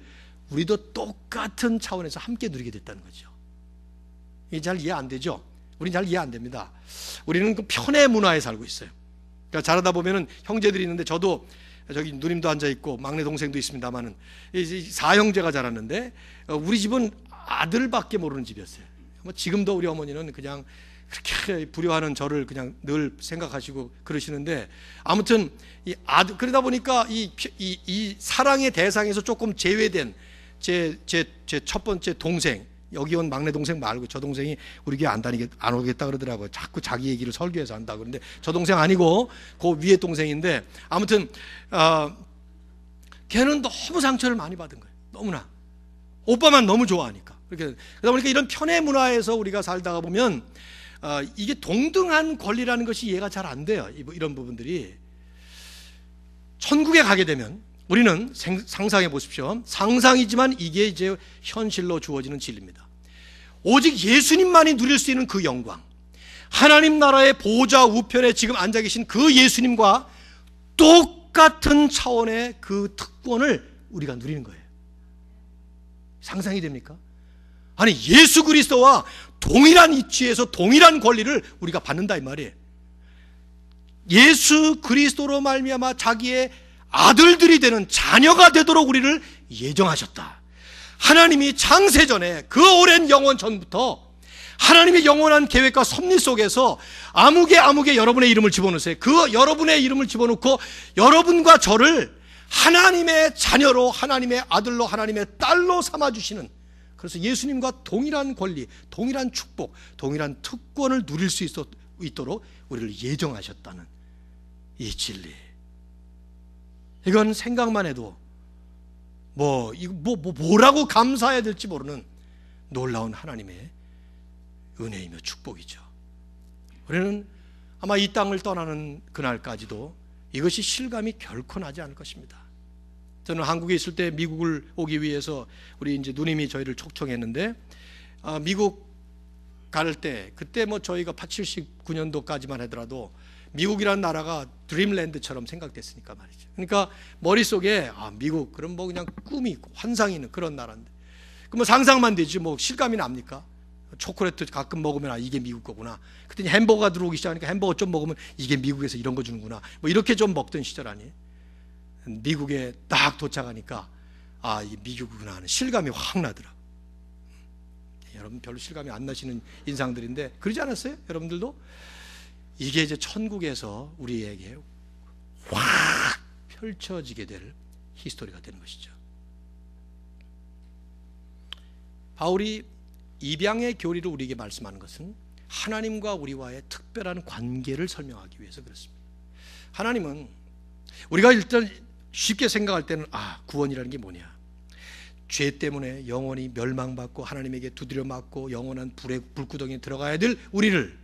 우리도 똑같은 차원에서 함께 누리게 됐다는 거죠. 이게 잘 이해 안 되죠? 우리는 잘 이해 안 됩니다. 우리는 그 편의 문화에 살고 있어요. 그러니까 자라다 보면은 형제들이 있는데, 저도 저기 누님도 앉아 있고 막내 동생도 있습니다만은 사형제가 자랐는데, 우리 집은 아들밖에 모르는 집이었어요. 뭐 지금도 우리 어머니는 그냥 그렇게 불효하는 저를 그냥 늘 생각하시고 그러시는데, 아무튼 이 아들, 그러다 보니까 이 사랑의 대상에서 조금 제외된 제 첫 번째 동생, 여기 온 막내 동생 말고 저 동생이 우리 교회 안 오겠다 그러더라고요. 자꾸 자기 얘기를 설교해서 한다 그러는데, 저 동생 아니고 그 위에 동생인데, 아무튼 걔는 너무 상처를 많이 받은 거예요. 너무나 오빠만 너무 좋아하니까. 그러다 보니까 이런 편의 문화에서 우리가 살다가 보면 이게 동등한 권리라는 것이 이해가 잘 안 돼요. 이런 부분들이. 천국에 가게 되면 우리는 상상해 보십시오. 상상이지만 이게 이제 현실로 주어지는 진리입니다. 오직 예수님만이 누릴 수 있는 그 영광, 하나님 나라의 보좌 우편에 지금 앉아 계신 그 예수님과 똑같은 차원의 그 특권을 우리가 누리는 거예요. 상상이 됩니까? 아니, 예수 그리스도와 동일한 이치에서 동일한 권리를 우리가 받는다 이 말이에요. 예수 그리스도로 말미암아 자기의 아들들이 되는, 자녀가 되도록 우리를 예정하셨다. 하나님이 창세전에, 그 오랜 영원 전부터 하나님의 영원한 계획과 섭리 속에서 아무개 여러분의 이름을 집어넣으세요. 그 여러분의 이름을 집어넣고 여러분과 저를 하나님의 자녀로, 하나님의 아들로, 하나님의 딸로 삼아주시는, 그래서 예수님과 동일한 권리, 동일한 축복, 동일한 특권을 누릴 수 있도록 우리를 예정하셨다는 이 진리. 이건 생각만 해도 뭐라고 감사해야 될지 모르는 놀라운 하나님의 은혜이며 축복이죠. 우리는 아마 이 땅을 떠나는 그날까지도 이것이 실감이 결코 나지 않을 것입니다. 저는 한국에 있을 때 미국을 오기 위해서 우리 이제 누님이 저희를 초청했는데, 미국 갈 때 그때 뭐 저희가 79년도까지만 하더라도 미국이라는 나라가 드림랜드처럼 생각됐으니까 말이죠. 그러니까 머릿속에 미국 그럼 뭐 그냥 꿈이 있고 환상이 있는 그런 나라인데 그 뭐 상상만 되지 뭐 실감이 납니까? 초콜릿 가끔 먹으면 이게 미국 거구나. 그랬더니 햄버거가 들어오기 시작하니까 햄버거 좀 먹으면 이게 미국에서 이런 거 주는구나. 뭐 이렇게 좀 먹던 시절 아니에요? 미국에 딱 도착하니까 이 미국이구나 하는 실감이 확 나더라. 여러분 별로 실감이 안 나시는 인상들인데 그러지 않았어요? 여러분들도? 이게 이제 천국에서 우리에게 확 펼쳐지게 될 히스토리가 되는 것이죠. 바울이 입양의 교리를 우리에게 말씀하는 것은 하나님과 우리와의 특별한 관계를 설명하기 위해서 그렇습니다. 하나님은 우리가 일단 쉽게 생각할 때는 구원이라는 게 뭐냐? 죄 때문에 영원히 멸망받고 하나님에게 두드려 맞고 영원한 불의 불구덩이에 들어가야 될 우리를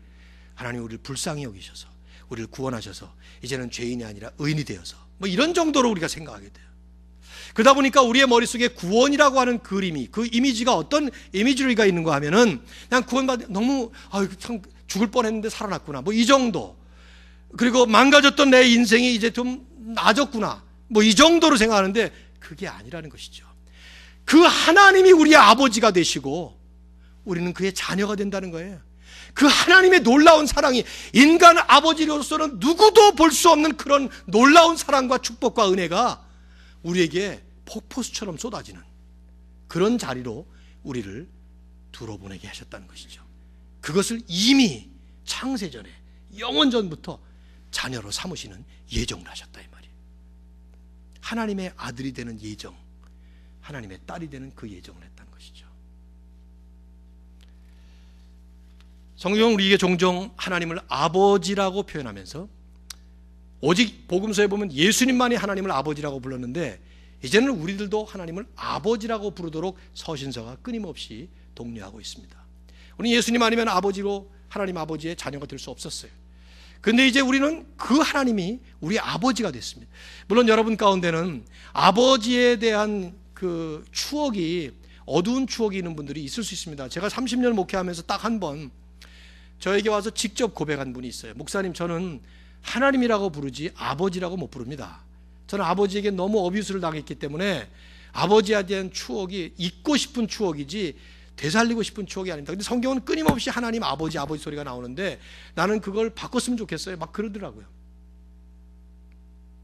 하나님이 우리를 불쌍히 여기셔서 우리를 구원하셔서 이제는 죄인이 아니라 의인이 되어서 뭐 이런 정도로 우리가 생각하게 돼요. 그러다 보니까 우리의 머릿속에 구원이라고 하는 그림이 그 이미지가 어떤 이미지가 있는가 하면은 그냥 구원받 너무 참 죽을 뻔했는데 살아났구나 뭐 이 정도, 그리고 망가졌던 내 인생이 이제 좀 나아졌구나 뭐 이 정도로 생각하는데 그게 아니라는 것이죠. 그 하나님이 우리의 아버지가 되시고 우리는 그의 자녀가 된다는 거예요. 그 하나님의 놀라운 사랑이 인간 아버지로서는 누구도 볼 수 없는 그런 놀라운 사랑과 축복과 은혜가 우리에게 폭포수처럼 쏟아지는 그런 자리로 우리를 들어보내게 하셨다는 것이죠. 그것을 이미 창세전에 영원전부터 자녀로 삼으시는 예정을 하셨다 이 말이에요. 하나님의 아들이 되는 예정, 하나님의 딸이 되는 그 예정을 했다는 것이죠. 성경은 우리에게 종종 하나님을 아버지라고 표현하면서 오직 복음서에 보면 예수님만이 하나님을 아버지라고 불렀는데 이제는 우리들도 하나님을 아버지라고 부르도록 서신서가 끊임없이 독려하고 있습니다. 우리 예수님 아니면 아버지로 하나님 아버지의 자녀가 될 수 없었어요. 그런데 이제 우리는 그 하나님이 우리 아버지가 됐습니다. 물론 여러분 가운데는 아버지에 대한 그 추억이 어두운 추억이 있는 분들이 있을 수 있습니다. 제가 30년 목회하면서 딱 한 번 저에게 와서 직접 고백한 분이 있어요. 목사님, 저는 하나님이라고 부르지 아버지라고 못 부릅니다. 저는 아버지에게 너무 어뷰스를 당했기 때문에 아버지에 대한 추억이 잊고 싶은 추억이지 되살리고 싶은 추억이 아닙니다. 근데 성경은 끊임없이 하나님 아버지 소리가 나오는데 나는 그걸 바꿨으면 좋겠어요. 막 그러더라고요.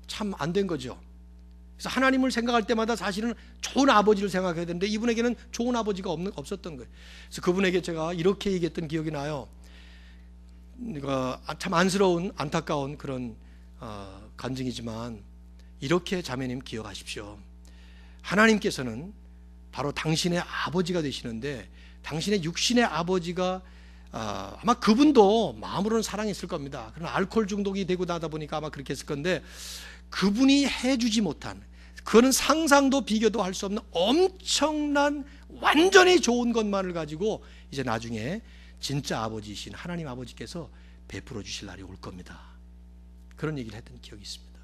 참 안 된 거죠. 그래서 하나님을 생각할 때마다 사실은 좋은 아버지를 생각해야 되는데 이분에게는 좋은 아버지가 없었던 거예요. 그래서 그분에게 제가 이렇게 얘기했던 기억이 나요. 참 안쓰러운 안타까운 그런 간증이지만 이렇게 자매님 기억하십시오. 하나님께서는 바로 당신의 아버지가 되시는데 당신의 육신의 아버지가 아마 그분도 마음으로는 사랑했을 겁니다. 그러나 알코올 중독이 되고 나다 보니까 아마 그렇게 했을 건데 그분이 해주지 못한, 그거는 상상도 비교도 할 수 없는 엄청난 완전히 좋은 것만을 가지고 이제 나중에 진짜 아버지이신 하나님 아버지께서 베풀어 주실 날이 올 겁니다. 그런 얘기를 했던 기억이 있습니다.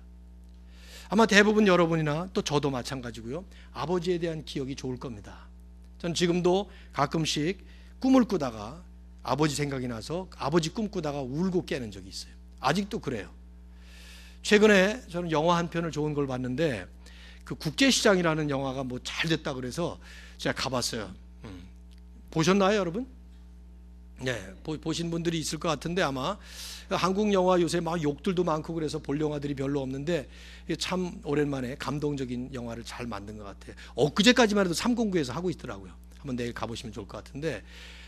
아마 대부분 여러분이나 또 저도 마찬가지고요. 아버지에 대한 기억이 좋을 겁니다. 전 지금도 가끔씩 꿈을 꾸다가 아버지 생각이 나서 아버지 꿈꾸다가 울고 깨는 적이 있어요. 아직도 그래요. 최근에 저는 영화 한 편을 좋은 걸 봤는데 그 국제시장이라는 영화가 뭐 잘 됐다 그래서 제가 가봤어요. 보셨나요, 여러분? 네, 보신 분들이 있을 것 같은데 아마 한국 영화 요새 막 욕들도 많고 그래서 볼 영화들이 별로 없는데 참 오랜만에 감동적인 영화를 잘 만든 것 같아요. 엊그제까지만 해도 309에서 하고 있더라고요. 한번 내일 가보시면 좋을 것 같은데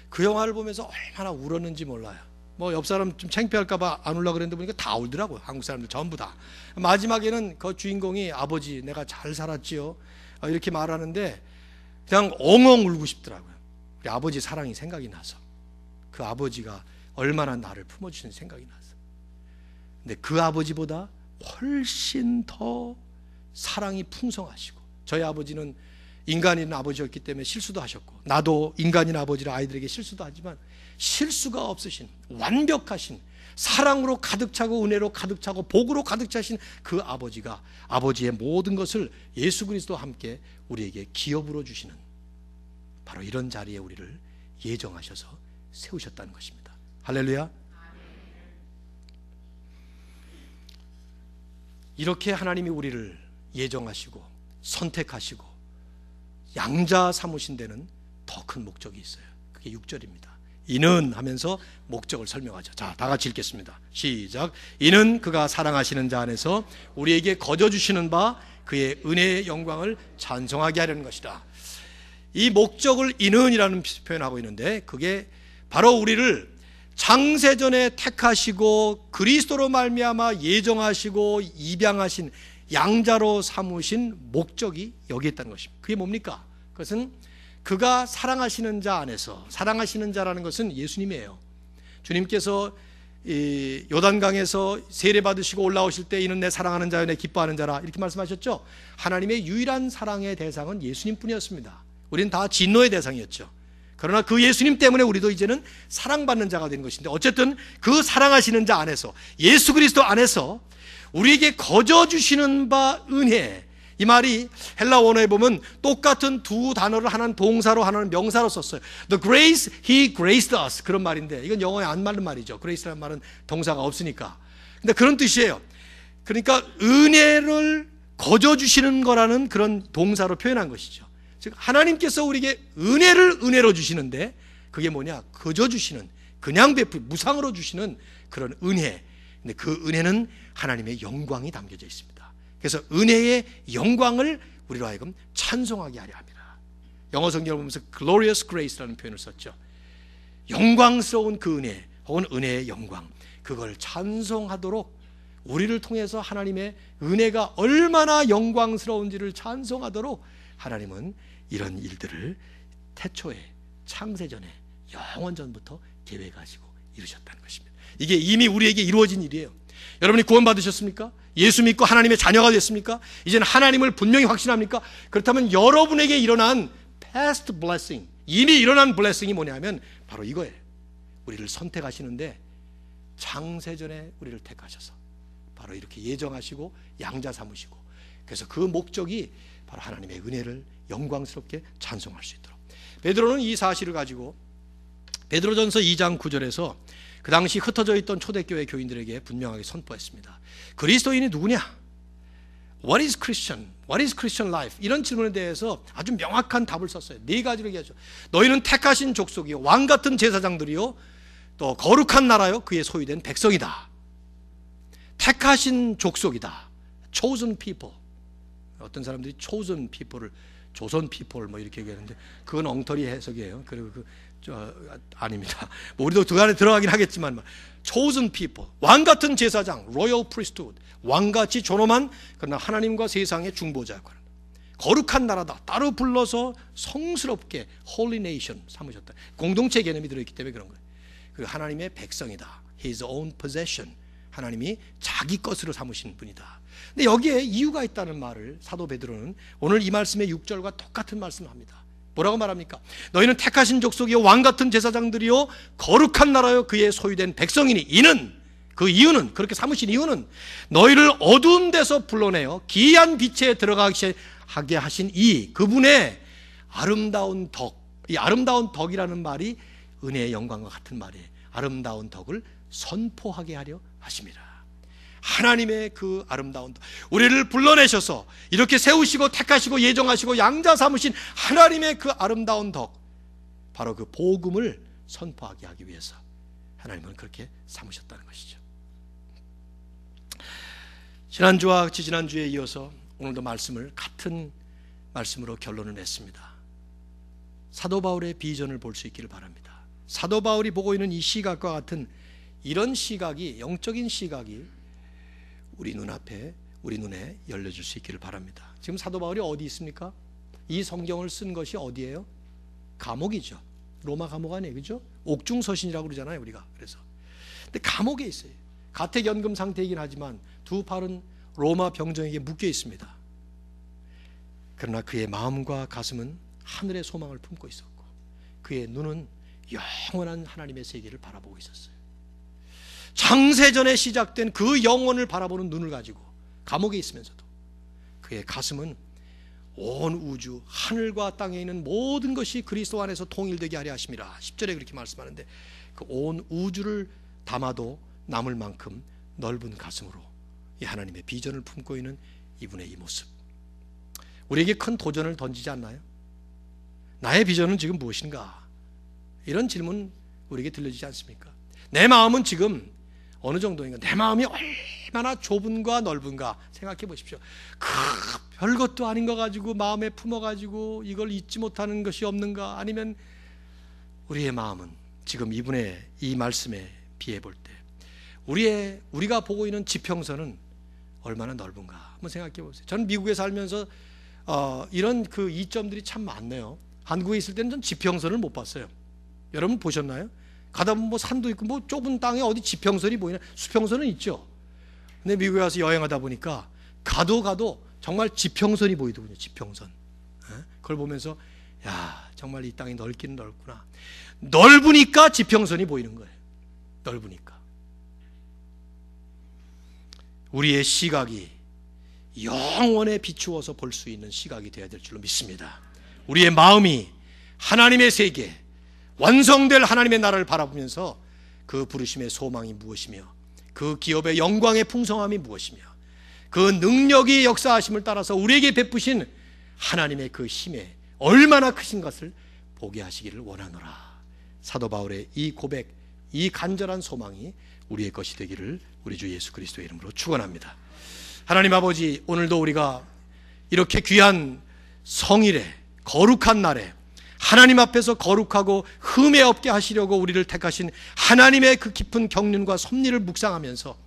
그 영화를 보면서 얼마나 울었는지 몰라요. 뭐 옆 사람 좀 창피할까봐 안 울려고 그랬는데 보니까 다 울더라고요. 한국 사람들 전부 다. 마지막에는 그 주인공이 아버지 내가 잘 살았지요 이렇게 말하는데 그냥 엉엉 울고 싶더라고요. 우리 아버지 사랑이 생각이 나서 그 아버지가 얼마나 나를 품어주시는 생각이 나서. 근데 그 아버지보다 훨씬 더 사랑이 풍성하시고 저희 아버지는 인간인 아버지였기 때문에 실수도 하셨고 나도 인간인 아버지라 아이들에게 실수도 하지만 실수가 없으신 완벽하신 사랑으로 가득 차고 은혜로 가득 차고 복으로 가득 차신 그 아버지가 아버지의 모든 것을 예수 그리스도와 함께 우리에게 기업으로 주시는 바로 이런 자리에 우리를 예정하셔서 세우셨다는 것입니다. 할렐루야. 이렇게 하나님이 우리를 예정하시고 선택하시고 양자 삼으신 데는 더 큰 목적이 있어요. 그게 6절입니다. 이는 하면서 목적을 설명하죠. 자, 다 같이 읽겠습니다. 시작. 이는 그가 사랑하시는 자 안에서 우리에게 거저 주시는 바 그의 은혜의 영광을 찬송하게 하려는 것이다. 이 목적을 이는이라는 표현하고 있는데, 그게 바로 우리를 창세전에 택하시고 그리스도로 말미암아 예정하시고 입양하신 양자로 삼으신 목적이 여기 있다는 것입니다. 그게 뭡니까? 그것은 그가 사랑하시는 자 안에서, 사랑하시는 자라는 것은 예수님이에요. 주님께서 이 요단강에서 세례 받으시고 올라오실 때 이는 내 사랑하는 자여 내 기뻐하는 자라 이렇게 말씀하셨죠. 하나님의 유일한 사랑의 대상은 예수님뿐이었습니다. 우리는 다 진노의 대상이었죠. 그러나 그 예수님 때문에 우리도 이제는 사랑받는 자가 되는 것인데, 어쨌든 그 사랑하시는 자 안에서, 예수 그리스도 안에서 우리에게 거저 주시는 바 은혜, 이 말이 헬라 원어에 보면 똑같은 두 단어를 하나는 동사로 하나는 명사로 썼어요. The grace he graced us, 그런 말인데 이건 영어에 안 맞는 말이죠. grace라는 말은 동사가 없으니까. 근데 그런 뜻이에요. 그러니까 은혜를 거저 주시는 거라는 그런 동사로 표현한 것이죠. 즉 하나님께서 우리에게 은혜를 은혜로 주시는데, 그게 뭐냐? 거저 주시는, 그냥 무상으로 주시는 그런 은혜. 근데 그 은혜는 하나님의 영광이 담겨져 있습니다. 그래서 은혜의 영광을 우리로 하여금 찬송하게 하려 합니다. 영어 성경을 보면서 glorious grace라는 표현을 썼죠. 영광스러운 그 은혜, 혹은 은혜의 영광, 그걸 찬송하도록 우리를 통해서 하나님의 은혜가 얼마나 영광스러운지를 찬송하도록 하나님은 이런 일들을 태초에, 창세전에, 영원전부터 계획하시고 이루셨다는 것입니다. 이게 이미 우리에게 이루어진 일이에요. 여러분이 구원받으셨습니까? 예수 믿고 하나님의 자녀가 됐습니까? 이제는 하나님을 분명히 확신합니까? 그렇다면 여러분에게 일어난 past blessing, 이미 일어난 blessing이 뭐냐면 바로 이거예요. 우리를 선택하시는데 창세전에 우리를 택하셔서 바로 이렇게 예정하시고 양자 삼으시고, 그래서 그 목적이 바로 하나님의 은혜를 영광스럽게 찬송할 수 있도록. 베드로는 이 사실을 가지고 베드로전서 2장 9절에서 그 당시 흩어져 있던 초대교회 교인들에게 분명하게 선포했습니다. 그리스도인이 누구냐? What is Christian? What is Christian life? 이런 질문에 대해서 아주 명확한 답을 썼어요. 네 가지로 얘기하죠. 너희는 택하신 족속이요, 왕같은 제사장들이요, 또 거룩한 나라요, 그의 소유된 백성이다. 택하신 족속이다. Chosen people. 어떤 사람들이 chosen people을 조선 people 뭐 이렇게 얘기하는데 그건 엉터리 해석이에요. 그리고 아닙니다. 뭐 우리도 그 안에 들어가긴 하겠지만, chosen people, 왕 같은 제사장, royal priesthood, 왕같이 존엄한 그러나 하나님과 세상의 중보자 역할, 거룩한 나라다, 따로 불러서 성스럽게 holy nation 삼으셨다. 공동체 개념이 들어있기 때문에 그런 거예요. 그 하나님의 백성이다, his own possession, 하나님이 자기 것으로 삼으신 분이다. 근데 여기에 이유가 있다는 말을 사도 베드로는 오늘 이 말씀의 6절과 똑같은 말씀을 합니다. 뭐라고 말합니까? 너희는 택하신 족속이요, 왕같은 제사장들이요, 거룩한 나라요, 그의 소유된 백성이니, 이는, 그 이유는, 그렇게 삼으신 이유는 너희를 어두운 데서 불러내어 기이한 빛에 들어가게 하게 하신 그분의 아름다운 덕, 이 아름다운 덕이라는 말이 은혜의 영광과 같은 말이에요. 아름다운 덕을 선포하게 하려 하십니다. 하나님의 그 아름다운 덕, 우리를 불러내셔서 이렇게 세우시고 택하시고 예정하시고 양자 삼으신 하나님의 그 아름다운 덕, 바로 그 복음을 선포하게 하기 위해서 하나님은 그렇게 삼으셨다는 것이죠. 지난주와 지지난주에 이어서 오늘도 말씀을 같은 말씀으로 결론을 냈습니다. 사도 바울의 비전을 볼 수 있기를 바랍니다. 사도 바울이 보고 있는 이 시각과 같은 이런 시각이, 영적인 시각이 우리 눈앞에, 우리 눈에 열려줄 수 있기를 바랍니다. 지금 사도 바울이 어디 있습니까? 이 성경을 쓴 것이 어디예요? 감옥이죠. 로마 감옥 안에, 그죠? 옥중서신이라고 그러잖아요, 우리가. 그래서 근데 감옥에 있어요. 가택연금 상태이긴 하지만 두 팔은 로마 병정에게 묶여 있습니다. 그러나 그의 마음과 가슴은 하늘의 소망을 품고 있었고, 그의 눈은 영원한 하나님의 세계를 바라보고 있었어요. 창세전에 시작된 그 영혼을 바라보는 눈을 가지고 감옥에 있으면서도 그의 가슴은 온 우주 하늘과 땅에 있는 모든 것이 그리스도 안에서 통일되게 하려 하심이라. 10절에 그렇게 말씀하는데 그 온 우주를 담아도 남을 만큼 넓은 가슴으로 이 하나님의 비전을 품고 있는 이분의 이 모습, 우리에게 큰 도전을 던지지 않나요? 나의 비전은 지금 무엇인가? 이런 질문 우리에게 들려지지 않습니까? 내 마음은 지금 어느 정도인가? 내 마음이 얼마나 좁은가 넓은가 생각해 보십시오. 별것도 아닌 거 가지고 마음에 품어가지고 이걸 잊지 못하는 것이 없는가? 아니면 우리의 마음은 지금 이분의 이 말씀에 비해 볼 때 우리가 보고 있는 지평선은 얼마나 넓은가 한번 생각해 보세요. 저는 미국에 살면서 이런 그 이점들이 참 많네요. 한국에 있을 때는 전 지평선을 못 봤어요. 여러분 보셨나요? 가다 보면 뭐 산도 있고 뭐 좁은 땅에 어디 지평선이 보이나? 수평선은 있죠. 근데 미국에 와서 여행하다 보니까 가도 정말 지평선이 보이더군요. 지평선. 그걸 보면서 야, 정말 이 땅이 넓기는 넓구나. 넓으니까 지평선이 보이는 거예요. 넓으니까. 우리의 시각이 영원에 비추어서 볼 수 있는 시각이 되어야 될 줄로 믿습니다. 우리의 마음이 하나님의 세계, 완성될 하나님의 나라를 바라보면서 그 부르심의 소망이 무엇이며 그 기업의 영광의 풍성함이 무엇이며 그 능력이 역사하심을 따라서 우리에게 베푸신 하나님의 그 힘에 얼마나 크신 것을 보게 하시기를 원하노라. 사도 바울의 이 고백, 이 간절한 소망이 우리의 것이 되기를 우리 주 예수 그리스도의 이름으로 축원합니다. 하나님 아버지, 오늘도 우리가 이렇게 귀한 성일에, 거룩한 날에 하나님 앞에서 거룩하고 흠에 없게 하시려고 우리를 택하신 하나님의 그 깊은 경륜과 섭리를 묵상하면서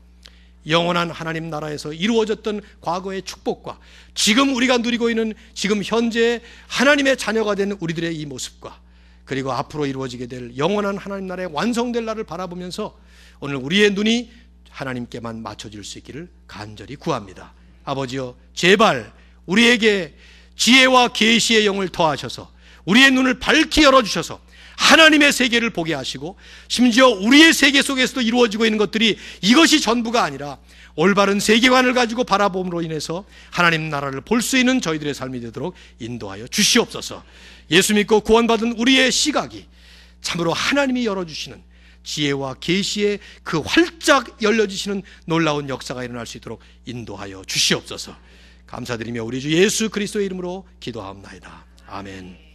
영원한 하나님 나라에서 이루어졌던 과거의 축복과 지금 우리가 누리고 있는 지금 현재 하나님의 자녀가 된 우리들의 이 모습과 그리고 앞으로 이루어지게 될 영원한 하나님 나라의 완성될 날을 바라보면서 오늘 우리의 눈이 하나님께만 맞춰질 수 있기를 간절히 구합니다. 아버지여, 제발 우리에게 지혜와 계시의 영을 더하셔서 우리의 눈을 밝히 열어주셔서 하나님의 세계를 보게 하시고 심지어 우리의 세계 속에서도 이루어지고 있는 것들이 이것이 전부가 아니라 올바른 세계관을 가지고 바라봄으로 인해서 하나님 나라를 볼 수 있는 저희들의 삶이 되도록 인도하여 주시옵소서. 예수 믿고 구원받은 우리의 시각이 참으로 하나님이 열어주시는 지혜와 계시의 그 활짝 열려지시는 놀라운 역사가 일어날 수 있도록 인도하여 주시옵소서. 감사드리며 우리 주 예수 그리스도의 이름으로 기도하옵나이다. 아멘.